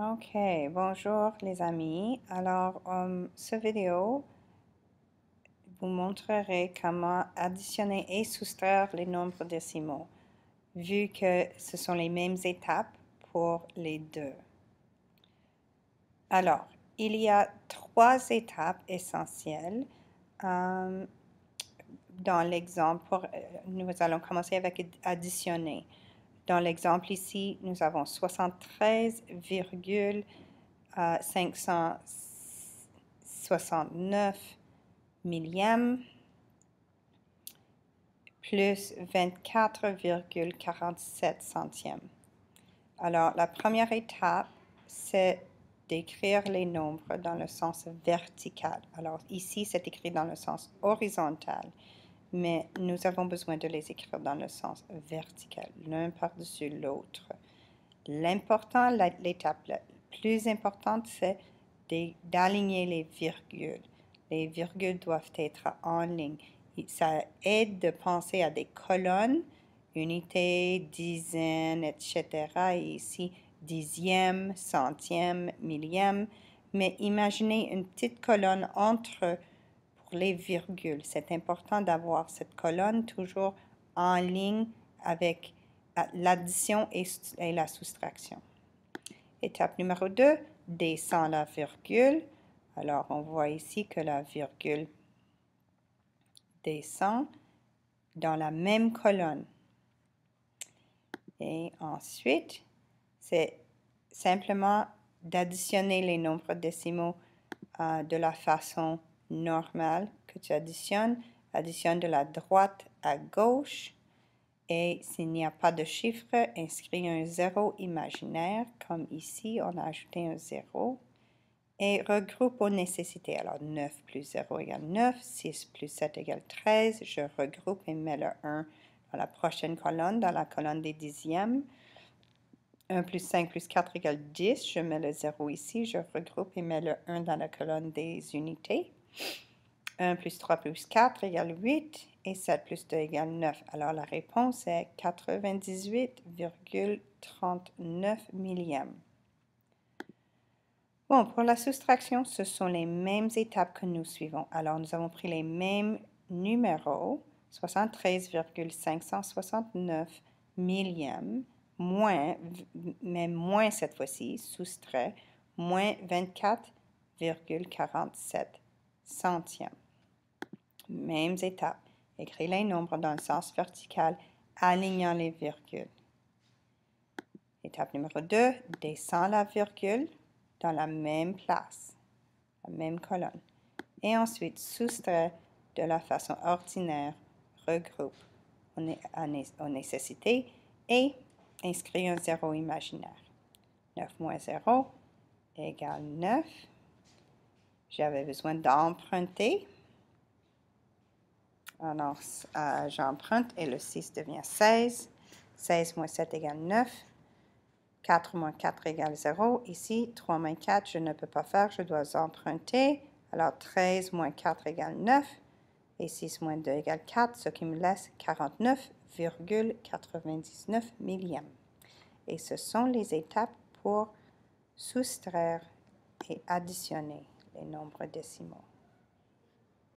Ok, bonjour les amis. Alors, cette vidéo vous montrerai comment additionner et soustraire les nombres décimaux, vu que ce sont les mêmes étapes pour les deux. Alors, il y a trois étapes essentielles. Dans l'exemple, nous allons commencer avec additionner. Dans l'exemple ici, nous avons 73,569 millièmes plus 24,47 centièmes. Alors, la première étape, c'est d'écrire les nombres dans le sens vertical. Alors, ici, c'est écrit dans le sens horizontal, mais nous avons besoin de les écrire dans le sens vertical, l'un par-dessus l'autre. L'important, l'étape la plus importante, c'est d'aligner les virgules. Les virgules doivent être en ligne. Ça aide de penser à des colonnes, unité, dizaine, etc. Et ici, dixième, centième, millième. Mais imaginez une petite colonne entre pour les virgules. C'est important d'avoir cette colonne toujours en ligne avec l'addition et la soustraction. Étape numéro 2, descend la virgule. Alors, on voit ici que la virgule descend dans la même colonne. Et ensuite, c'est simplement d'additionner les nombres décimaux de la façon normale que tu additionnes. Additionne de la droite à gauche. Et s'il n'y a pas de chiffre, inscris un zéro imaginaire, comme ici, on a ajouté un zéro. Et regroupe aux nécessités. Alors, 9 plus 0 égale 9, 6 plus 7 égale 13. Je regroupe et mets le 1 dans la prochaine colonne, dans la colonne des dixièmes. 1 plus 5 plus 4 égale 10. Je mets le 0 ici. Je regroupe et mets le 1 dans la colonne des unités. 1 plus 3 plus 4 égale 8 et 7 plus 2 égale 9. Alors, la réponse est 98,39 millièmes. Bon, pour la soustraction, ce sont les mêmes étapes que nous suivons. Alors, nous avons pris les mêmes numéros, 73,569 millièmes, moins, mais moins cette fois-ci, soustrait, moins 24,47 centièmes. Mêmes étapes. Écris les nombres dans le sens vertical, alignant les virgules. Étape numéro 2, descends la virgule dans la même place, la même colonne. Et ensuite, soustrais de la façon ordinaire, regroupe aux nécessités et inscris un zéro imaginaire. 9 moins 0 égale 9. J'avais besoin d'emprunter. Alors, j'emprunte et le 6 devient 16. 16 moins 7 égale 9. 4 moins 4 égale 0. Ici, 3 moins 4, je ne peux pas faire, je dois emprunter. Alors, 13 moins 4 égale 9. Et 6 moins 2 égale 4, ce qui me laisse 49,99 millièmes. Et ce sont les étapes pour soustraire et additionner les nombres décimaux.